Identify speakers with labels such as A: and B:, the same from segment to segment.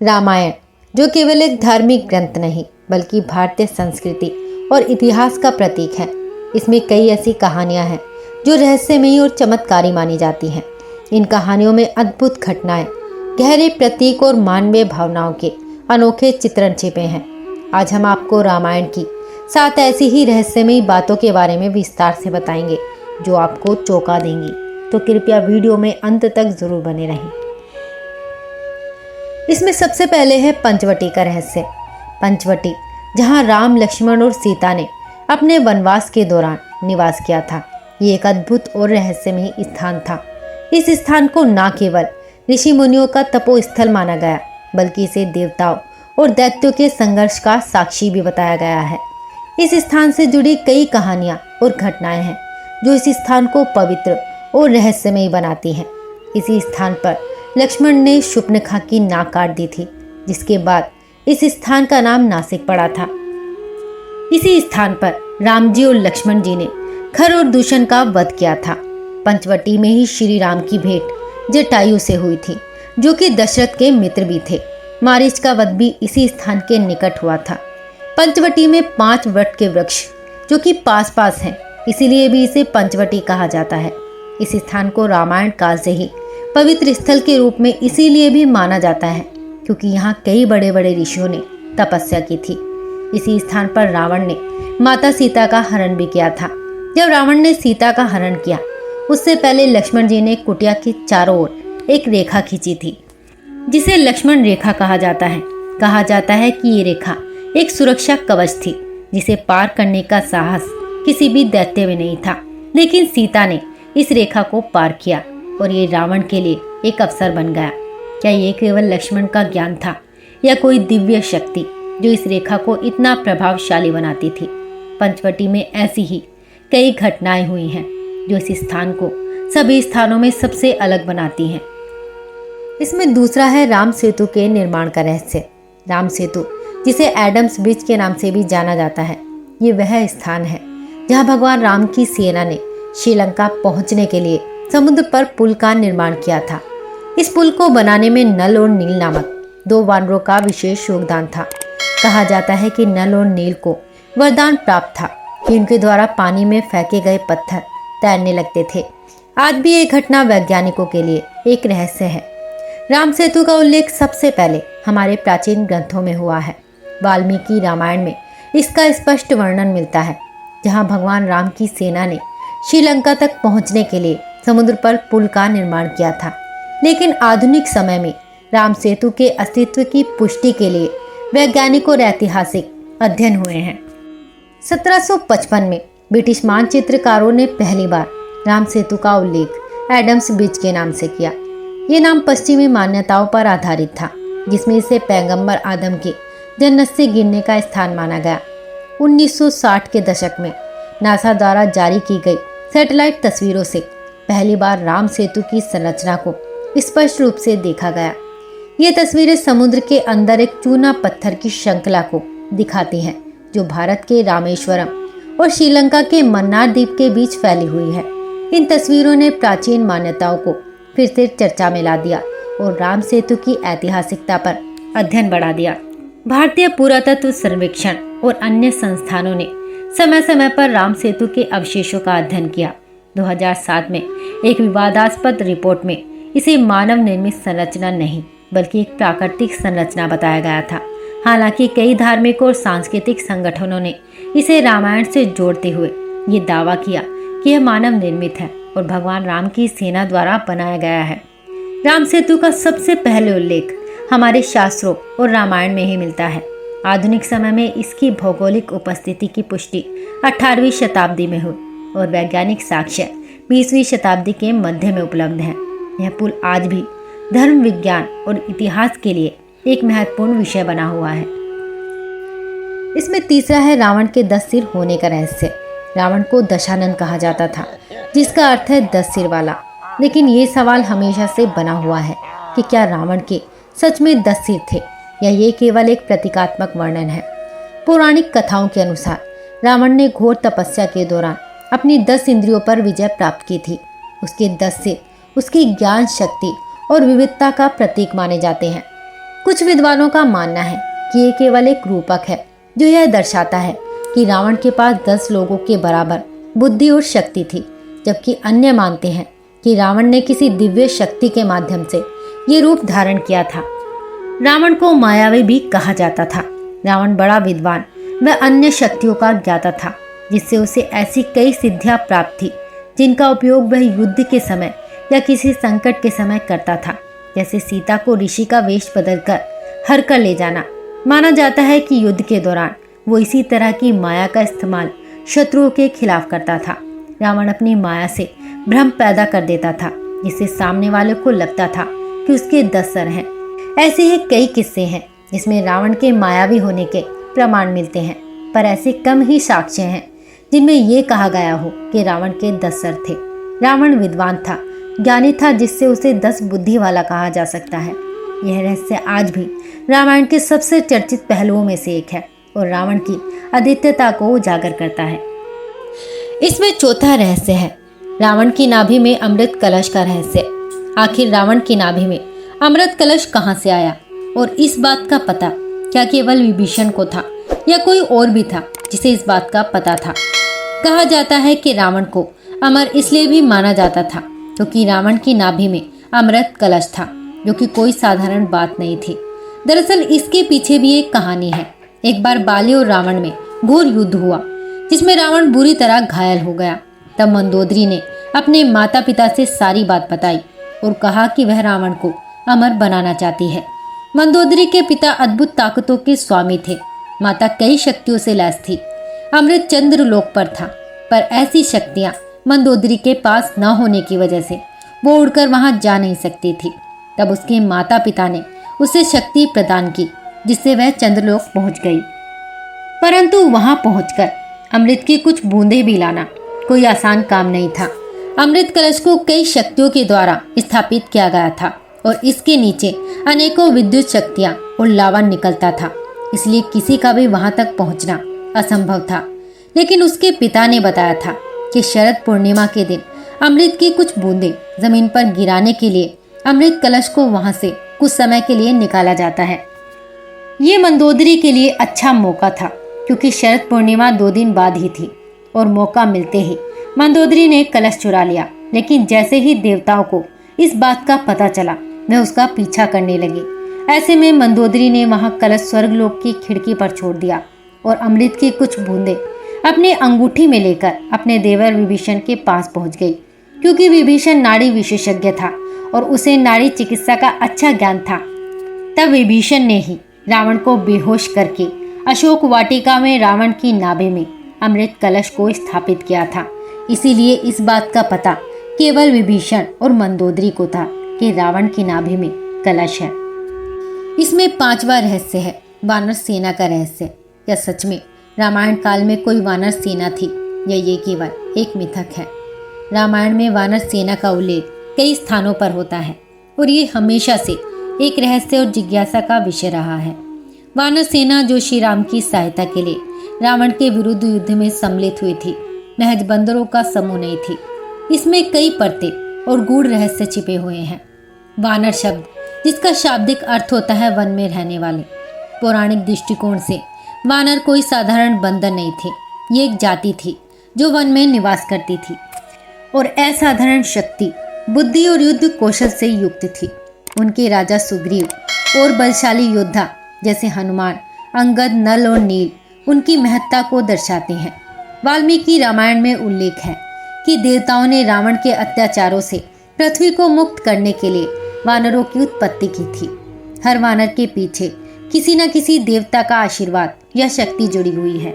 A: रामायण, जो केवल एक धार्मिक ग्रंथ नहीं बल्कि भारतीय संस्कृति और इतिहास का प्रतीक है। इसमें कई ऐसी कहानियां हैं जो रहस्यमयी और चमत्कारी मानी जाती हैं। इन कहानियों में अद्भुत घटनाएं, गहरे प्रतीक और मानवीय भावनाओं के अनोखे चित्रण छिपे हैं। आज हम आपको रामायण की 7 ऐसी ही रहस्यमयी बातों के बारे में विस्तार से बताएंगे जो आपको चौंका देंगी। तो कृपया वीडियो में अंत तक जरूर बने रहें। इसमें सबसे पहले है पंचवटी का रहस्य। पंचवटी, जहां राम, लक्ष्मण और सीता ने अपने वनवास के दौरान निवास किया था, ये एक अद्भुत और रहस्यमयी स्थान था। इस स्थान को न केवल ऋषि मुनियों का तपोस्थल माना गया, बल्कि इसे देवताओं और दैत्यों के संघर्ष का साक्षी भी बताया गया है। इस स्थान से जुड़ी कई कहानियां और घटनाएं हैं जो इस स्थान को पवित्र और रहस्यमयी बनाती हैं। इसी स्थान पर लक्ष्मण ने शूर्पणखा की नाक काट दी थी, जिसके बाद इस स्थान का नाम नासिक पड़ा था। इसी स्थान पर राम जी और लक्ष्मण जी ने खर और दूषण का वध किया था। पंचवटी में ही श्री राम की भेंट जटायु से हुई थी, जो कि दशरथ के मित्र भी थे। मारीच का वध भी इसी स्थान के निकट हुआ था। पंचवटी में 5 वट के वृक्ष जो कि पास पास हैं, इसीलिए भी इसे पंचवटी कहा जाता है। इस स्थान को रामायण काल से ही पवित्र स्थल के रूप में इसीलिए भी माना जाता है क्योंकि यहाँ कई बड़े बड़े ऋषियों ने तपस्या की थी। इसी स्थान पर रावण ने माता सीता का हरण भी किया था। जब रावण ने सीता का हरण किया, उससे पहले लक्ष्मण जी ने कुटिया के चारों ओर एक रेखा खींची थी, जिसे लक्ष्मण रेखा कहा जाता है। कहा जाता है कि ये रेखा एक सुरक्षा कवच थी, जिसे पार करने का साहस किसी भी दैत्य में नहीं था। लेकिन सीता ने इस रेखा को पार किया और ये रावण के लिए एक अवसर बन गया। क्या ये केवल लक्ष्मण का ज्ञान था या कोई दिव्य शक्ति जो इस रेखा को इतना प्रभावशाली बनाती थी? पंचवटी में ऐसी ही कई घटनाएं हुई हैं जो इस स्थान को सभी स्थानों में सबसे अलग बनाती हैं। इसमें दूसरा है राम सेतु के निर्माण का रहस्य। राम सेतु, जिसे एडम्स ब्रिज के नाम से भी जाना जाता है, ये वह स्थान है जहां भगवान राम की सेना ने श्रीलंका पहुंचने के लिए समुद्र पर पुल का निर्माण किया था। इस पुल को बनाने में नल और नील नामक 2 वानरों का विशेष योगदान था। कहा जाता है कि नल और नील को वरदान प्राप्त था कि उनके द्वारा पानी में फेंके गए पत्थर तैरने लगते थे। आज भी ये घटना वैज्ञानिकों के लिए एक रहस्य है। राम सेतु का उल्लेख सबसे पहले हमारे प्राचीन ग्रंथों में हुआ है। वाल्मीकि रामायण में इसका स्पष्ट वर्णन मिलता है, जहां भगवान राम की सेना ने श्रीलंका तक पहुंचने के लिए समुद्र पर पुल का निर्माण किया था। लेकिन आधुनिक समय में राम सेतु के अस्तित्व की पुष्टि के लिए वैज्ञानिक और ऐतिहासिक अध्ययन हुए हैं। 1755 में ब्रिटिश मानचित्रकारों ने पहली बार राम सेतु का उल्लेख एडम्स ब्रिज के नाम से किया। ये नाम पश्चिमी मान्यताओं पर आधारित था, जिसमें इसे पैगंबर आदम के जन्नत से गिरने का स्थान माना गया। 1960 के दशक में नासा द्वारा जारी की गई सैटेलाइट तस्वीरों से पहली बार राम सेतु की संरचना को स्पष्ट रूप से देखा गया। ये तस्वीरें समुद्र के अंदर एक चूना पत्थर की श्रृंखला को दिखाती हैं, जो भारत के रामेश्वरम और श्रीलंका के मन्नार द्वीप के बीच फैली हुई है। इन तस्वीरों ने प्राचीन मान्यताओं को फिर से चर्चा में ला दिया और राम सेतु की ऐतिहासिकता पर अध्ययन बढ़ा दिया। भारतीय पुरातत्व सर्वेक्षण और अन्य संस्थानों ने समय समय पर राम सेतु के अवशेषों का अध्ययन किया। 2007 में एक विवादास्पद रिपोर्ट में इसे मानव निर्मित संरचना नहीं बल्कि एक प्राकृतिक संरचना बताया गया था। हालांकि कई धार्मिक और सांस्कृतिक संगठनों ने इसे रामायण से जोड़ते हुए ये दावा किया कि यह मानव निर्मित है और भगवान राम की सेना द्वारा बनाया गया है। राम सेतु का सबसे पहले उल्लेख हमारे शास्त्रों और रामायण में ही मिलता है। आधुनिक समय में इसकी भौगोलिक उपस्थिति की पुष्टि 18वीं शताब्दी में हुई और वैज्ञानिक साक्ष्य 20वीं शताब्दी के मध्य में उपलब्ध है। यह पुल आज भी धर्म, विज्ञान और इतिहास के लिए एक महत्वपूर्ण विषय बना हुआ है। इसमें तीसरा है रावण के 10 सिर होने का रहस्य। रावण को दशानन कहा जाता था, जिसका अर्थ है 10 सिर वाला। लेकिन ये सवाल हमेशा से बना हुआ है कि क्या रावण के सच में 10 सिर थे या ये केवल एक प्रतीकात्मक वर्णन है। पौराणिक कथाओं के अनुसार रावण ने घोर तपस्या के दौरान अपनी 10 इंद्रियों पर विजय प्राप्त की थी। उसके 10 सिर उसकी ज्ञान शक्ति और विविधता का प्रतीक माने जाते हैं। कुछ विद्वानों का मानना है कि ये केवल एक रूपक है जो यह दर्शाता है कि रावण के पास 10 लोगों के बराबर बुद्धि और शक्ति थी, जबकि अन्य मानते हैं कि रावण ने किसी दिव्य शक्ति के माध्यम से ये रूप धारण किया था। रावण को मायावी भी कहा जाता था। रावण बड़ा विद्वान व अन्य शक्तियों का ज्ञाता था, जिससे उसे ऐसी कई सिद्धियां प्राप्त थी जिनका उपयोग वह युद्ध के समय या किसी संकट के समय करता था, जैसे सीता को ऋषि का वेश बदलकर हर कर ले जाना। माना जाता है कि युद्ध के दौरान वो इसी तरह की माया का इस्तेमाल शत्रुओं के खिलाफ करता था। रावण अपनी माया से भ्रम पैदा कर देता था, जिससे सामने वाले को लगता था कि उसके 10 सर हैं। ऐसे ही कई किस्से हैं जिसमें रावण के मायावी होने के प्रमाण मिलते हैं, पर ऐसे कम ही साक्ष्य हैं जिनमें ये कहा गया हो कि रावण के 10 सर थे। रावण विद्वान था, ज्ञानी था, जिससे उसे 10 बुद्धि वाला कहा जा सकता है। यह रहस्य आज भी रामायण के सबसे चर्चित पहलुओं में से एक है और रावण की अद्वितीयता को उजागर करता है। इसमें चौथा रहस्य है रावण की नाभि में अमृत कलश का रहस्य। आखिर रावण की नाभि में अमृत कलश कहाँ से आया और इस बात का पता क्या केवल विभीषण को था या कोई और भी था जिसे इस बात का पता था। कहा जाता है कि रावण को अमर इसलिए भी माना जाता था क्योंकि रावण की नाभि में अमृत कलश था, जो कि कोई साधारण बात नहीं थी। दरअसल इसके पीछे भी एक कहानी है। एक बार बाली और रावण में घोर युद्ध हुआ, जिसमें रावण बुरी तरह घायल हो गया। तब मंदोदरी ने अपने माता पिता से सारी बात बताई और कहा कि वह रावण को अमर बनाना चाहती है। मंदोदरी के पिता अद्भुत ताकतों के स्वामी थे, माता कई शक्तियों से लैस थी। अमृत चंद्रलोक पर था, पर ऐसी शक्तियां मंदोदरी के पास न होने की वजह से वो उड़कर वहां जा नहीं सकती थी। तब उसके माता पिता ने उसे शक्ति प्रदान की, जिससे वह चंद्रलोक पहुंच गई। परंतु वहां पहुंचकर अमृत की कुछ बूंदें भी लाना कोई आसान काम नहीं था। अमृत कलश को कई शक्तियों के द्वारा स्थापित किया गया था और इसके नीचे अनेकों विद्युत शक्तियां और लावा निकलता था, इसलिए किसी का भी वहां तक पहुंचना असंभव था। लेकिन उसके पिता ने बताया था कि शरद पूर्णिमा के दिन अमृत की कुछ बूंदें जमीन पर गिराने के लिए अमृत कलश को वहां से कुछ समय के लिए निकाला जाता है। ये मंदोदरी के लिए अच्छा मौका था, क्योंकि शरद पूर्णिमा 2 दिन बाद ही थी और मौका मिलते ही मंदोदरी ने कलश चुरा लिया। लेकिन जैसे ही देवताओं को इस बात का पता चला, वह उसका पीछा करने लगे। ऐसे में मंदोदरी ने वहां कलश स्वर्गलोक की खिड़की पर छोड़ दिया और अमृत की कुछ बूंदें अपने अंगूठी में लेकर अपने देवर विभीषण के पास पहुंच गई। क्योंकि विभीषण नाड़ी विशेषज्ञ था और उसे नाड़ी चिकित्सा का अच्छा ज्ञान था, तब विभीषण ने ही रावण को बेहोश करके अशोक वाटिका में रावण की नाभि में अमृत कलश को स्थापित किया था। इसीलिए इस बात का पता केवल विभीषण और मंदोदरी को था कि रावण की नाभि में कलश है। इसमें 5वां रहस्य है वानर सेना का रहस्य। क्या सच में रामायण काल में कोई वानर सेना थी या ये केवल एक मिथक है? रामायण में वानर सेना का उल्लेख कई स्थानों पर होता है और ये हमेशा से एक रहस्य और जिज्ञासा का विषय रहा है। वानर सेना जो श्री राम की सहायता के लिए रावण के विरुद्ध युद्ध में सम्मिलित हुई थी, महज बंदरों का समूह नहीं थी। इसमें कई परतें और गूढ़ रहस्य छिपे हुए हैं। वानर शब्द, जिसका शाब्दिक अर्थ होता है वन में रहने वाले, पौराणिक दृष्टिकोण से वानर कोई साधारण बंदर नहीं थे। ये एक जाति थी जो वन में निवास करती थी और असाधारण शक्ति, बुद्धि और युद्ध कौशल से युक्त थी। उनके राजा सुग्रीव और बलशाली योद्धा जैसे हनुमान, अंगद, नल और नील उनकी महत्ता को दर्शाते हैं। वाल्मीकि रामायण में उल्लेख है कि देवताओं ने रावण के अत्याचारों से पृथ्वी को मुक्त करने के लिए वानरों की उत्पत्ति की थी। हर वानर के पीछे किसी न किसी देवता का आशीर्वाद या शक्ति जुड़ी हुई है।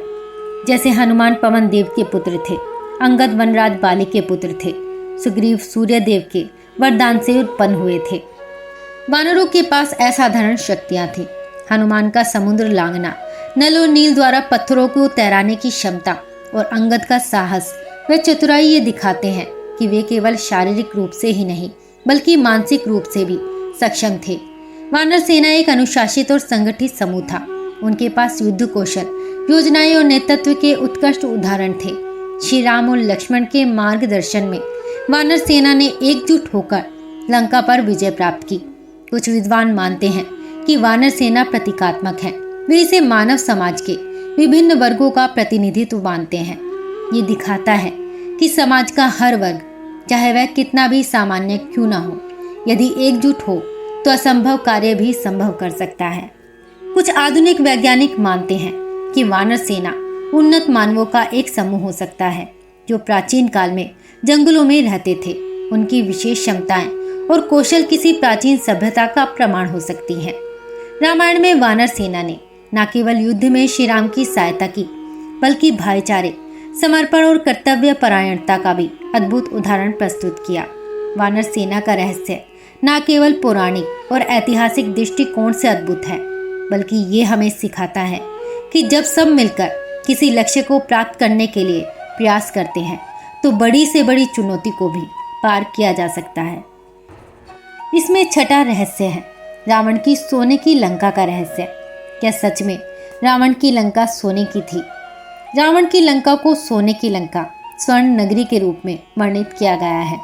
A: जैसे हनुमान पवन देव के पुत्र थे, अंगद वनराज बाली के पुत्र थे, सुग्रीव सूर्य देव के वरदान से उत्पन्न हुए थे। वानरों के पास असाधारण शक्तियां थी। हनुमान का समुद्र लांघना, नल और नील द्वारा पत्थरों को तैराने की क्षमता और अंगद का साहस व चतुराई ये दिखाते हैं कि वे केवल शारीरिक रूप से ही नहीं बल्कि मानसिक रूप से भी सक्षम थे। वानर सेना एक अनुशासित और संगठित समूह था। उनके पास युद्ध कौशल, योजनाएं और नेतृत्व के उत्कृष्ट उदाहरण थे। श्री राम और लक्ष्मण के मार्गदर्शन में वानर सेना ने एकजुट होकर लंका पर विजय प्राप्त की। कुछ विद्वान मानते हैं कि वानर सेना प्रतीकात्मक है। वे इसे मानव समाज के विभिन्न वर्गों का प्रतिनिधित्व मानते हैं। ये दिखाता है कि समाज का हर वर्ग, चाहे वह कितना भी सामान्य क्यों ना हो, यदि एकजुट हो तो असंभव कार्य भी संभव कर सकता है। कुछ आधुनिक वैज्ञानिक मानते हैं कि वानर सेना उन्नत मानवों का एक समूह हो सकता है जो प्राचीन काल में जंगलों में रहते थे। उनकी विशेष क्षमताएं और कौशल किसी प्राचीन सभ्यता का प्रमाण हो सकती हैं। रामायण में वानर सेना ने न केवल युद्ध में श्री राम की सहायता की, बल्कि भाईचारे, समर्पण और कर्तव्य परायणता का भी अद्भुत उदाहरण प्रस्तुत किया। वानर सेना का रहस्य न केवल पौराणिक और ऐतिहासिक दृष्टिकोण से अद्भुत है, बल्कि ये हमें सिखाता है कि जब सब मिलकर किसी लक्ष्य को प्राप्त करने के लिए प्रयास करते हैं तो बड़ी से बड़ी चुनौती को भी पार किया जा सकता है। इसमें छठा रहस्य है रावण की सोने की लंका का रहस्य। क्या सच में रावण की लंका सोने की थी? रावण की लंका को सोने की लंका, स्वर्ण नगरी के रूप में वर्णित किया गया है।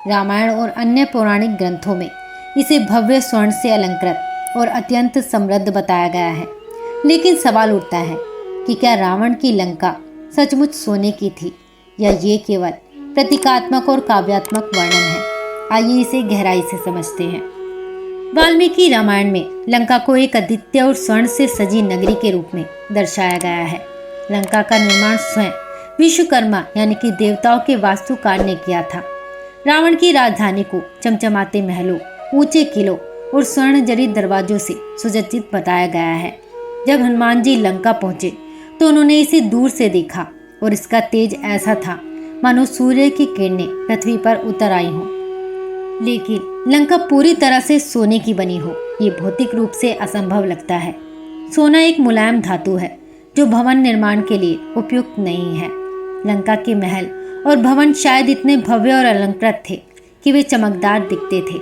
A: रामायण और अन्य पौराणिक ग्रंथों में इसे भव्य स्वर्ण से अलंकृत और अत्यंत समृद्ध बताया गया है। लेकिन सवाल उठता है कि क्या रावण की लंका सचमुच सोने की थी या ये केवल प्रतीकात्मक और काव्यात्मक वर्णन है? आइए इसे गहराई से समझते हैं। वाल्मीकि रामायण में लंका को एक अद्वितीय और स्वर्ण से सजी नगरी के रूप में दर्शाया गया है। लंका का निर्माण स्वयं विश्वकर्मा यानी कि देवताओं के वास्तुकार ने किया था। रावण की राजधानी को चमचमाते महलों, ऊंचे किलों और स्वर्ण जड़ित दरवाजों से सुसज्जित बताया गया है। जब हनुमान जी लंका पहुंचे तो उन्होंने इसे दूर से देखा और इसका तेज ऐसा था मानो सूर्य की किरणें पृथ्वी पर उतर आई हों। लेकिन लंका पूरी तरह से सोने की बनी हो, ये भौतिक रूप से असंभव लगता है। सोना एक मुलायम धातु है जो भवन निर्माण के लिए उपयुक्त नहीं है। लंका के महल और भवन शायद इतने भव्य और अलंकृत थे कि वे चमकदार दिखते थे।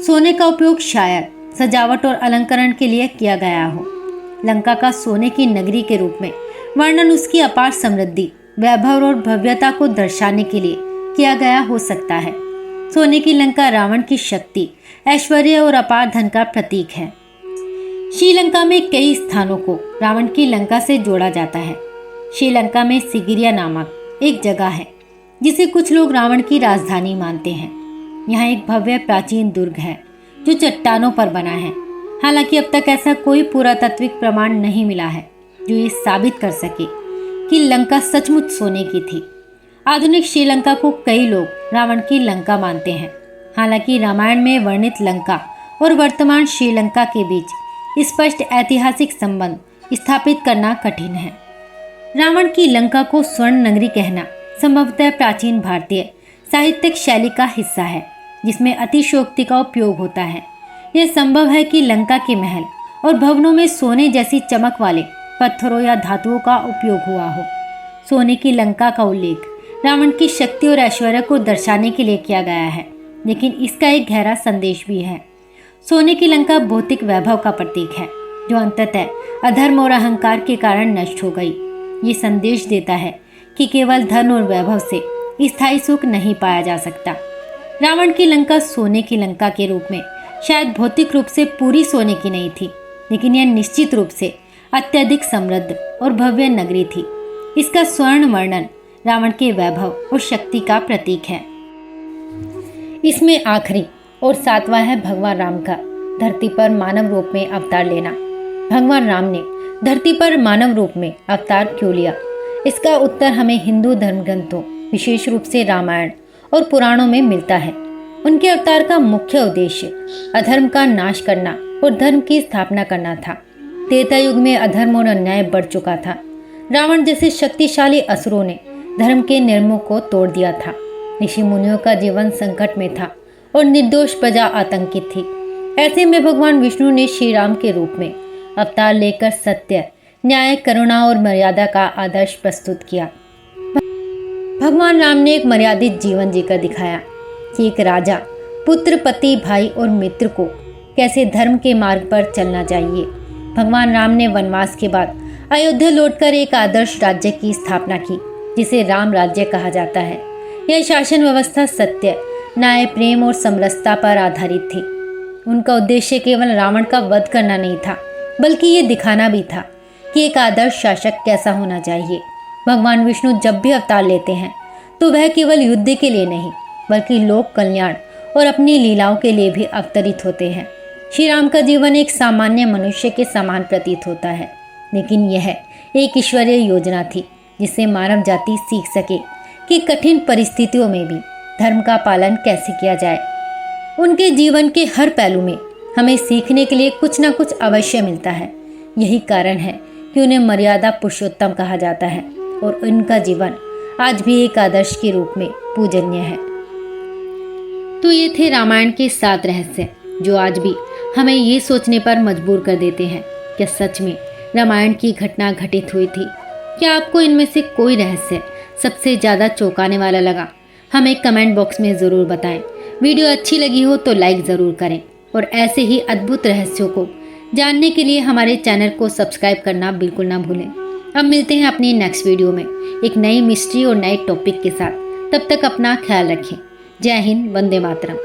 A: सोने का उपयोग शायद सजावट और अलंकरण के लिए किया गया हो। लंका का सोने की नगरी के रूप में वर्णन उसकी अपार समृद्धि, वैभव और भव्यता को दर्शाने के लिए किया गया हो सकता है। सोने की लंका रावण की शक्ति, ऐश्वर्य और अपार धन का प्रतीक है। श्रीलंका में कई स्थानों को रावण की लंका से जोड़ा जाता है। श्रीलंका में सिगिरिया नामक एक जगह है जिसे कुछ लोग रावण की राजधानी मानते हैं। यहाँ एक भव्य प्राचीन दुर्ग है जो चट्टानों पर बना है। हालांकि अब तक ऐसा कोई पुरातात्विक प्रमाण नहीं मिला है जो ये साबित कर सके कि लंका सचमुच सोने की थी। आधुनिक श्रीलंका को कई लोग रावण की लंका मानते हैं। हालांकि रामायण में वर्णित लंका और वर्तमान श्रीलंका के बीच स्पष्ट ऐतिहासिक संबंध स्थापित करना कठिन है। रावण की लंका को स्वर्ण नगरी कहना संभवतः प्राचीन भारतीय साहित्यिक शैली का हिस्सा है जिसमें अतिशयोक्ति का उपयोग होता है। यह संभव है कि लंका के महल और भवनों में सोने जैसी चमक वाले पत्थरों या धातुओं का उपयोग हुआ हो। सोने की लंका का उल्लेख रावण की शक्ति और ऐश्वर्य को दर्शाने के लिए किया गया है, लेकिन इसका एक गहरा संदेश भी है। सोने की लंका भौतिक वैभव का प्रतीक है जो अंततः अधर्म और अहंकार के कारण नष्ट हो गई। ये संदेश देता है कि केवल धन और वैभव से स्थायी सुख नहीं पाया जा सकता। रावण की लंका सोने की लंका के रूप में शायद भौतिक रूप से पूरी सोने की नहीं थी, लेकिन यह निश्चित रूप से अत्यधिक समृद्ध और भव्य नगरी थी। इसका स्वर्ण वर्णन रावण के वैभव और शक्ति का प्रतीक है। इसमें आखिरी और सातवां है भगवान राम का धरती पर मानव रूप में अवतार लेना। भगवान राम ने धरती पर मानव रूप में अवतार क्यों लिया? इसका उत्तर हमें हिंदू धर्म ग्रंथों, विशेष रूप से रामायण और पुराणों में मिलता है। उनके अवतार का मुख्य उद्देश्य अधर्म का नाश करना और धर्म की स्थापना करना था। त्रेता युग में अधर्म और अन्याय बढ़ चुका था। रावण जैसे शक्तिशाली असुरों ने धर्म के नियमों को तोड़ दिया था। ऋषि मुनियों का जीवन संकट में था और निर्दोष प्रजा आतंकित थी। ऐसे में भगवान विष्णु ने श्री राम के रूप में अवतार लेकर सत्य, न्याय, करुणा और मर्यादा का आदर्श प्रस्तुत किया। भगवान राम ने एक मर्यादित जीवन जीकर दिखाया कि एक राजा, पुत्र, पति, भाई और मित्र को कैसे धर्म के मार्ग पर चलना चाहिए। भगवान राम ने वनवास के बाद अयोध्या लौटकर एक आदर्श राज्य की स्थापना की जिसे राम राज्य कहा जाता है। यह शासन व्यवस्था सत्य, न्याय, प्रेम और समरसता पर आधारित थी। उनका उद्देश्य केवल रावण का वध करना नहीं था, बल्कि ये दिखाना भी था कि एक आदर्श शासक कैसा होना चाहिए। भगवान विष्णु जब भी अवतार लेते हैं तो वह केवल युद्ध के लिए नहीं, बल्कि लोक कल्याण और अपनी लीलाओं के लिए भी अवतरित होते हैं। श्री राम का जीवन एक सामान्य मनुष्य के समान प्रतीत होता है, लेकिन यह एक ईश्वरीय योजना थी जिससे मानव जाति सीख सके कि कठिन परिस्थितियों में भी धर्म का पालन कैसे किया जाए। उनके जीवन के हर पहलू में हमें सीखने के लिए कुछ न कुछ अवश्य मिलता है। यही कारण है कि उन्हें मर्यादा पुरुषोत्तम कहा जाता है और उनका जीवन आज भी एक आदर्श के रूप में पूजनीय है। तो ये थे रामायण के 7 रहस्य जो आज भी हमें ये सोचने पर मजबूर कर देते हैं कि सच में रामायण की घटना घटित हुई थी। क्या आपको इनमें से कोई रहस्य सबसे ज़्यादा चौंकाने वाला लगा? हमें कमेंट बॉक्स में ज़रूर बताएं। वीडियो अच्छी लगी हो तो लाइक ज़रूर करें और ऐसे ही अद्भुत रहस्यों को जानने के लिए हमारे चैनल को सब्सक्राइब करना बिल्कुल ना भूलें। अब मिलते हैं अपनी नेक्स्ट वीडियो में एक नई मिस्ट्री और नए टॉपिक के साथ। तब तक अपना ख्याल रखें। जय हिंद, वंदे मातरम।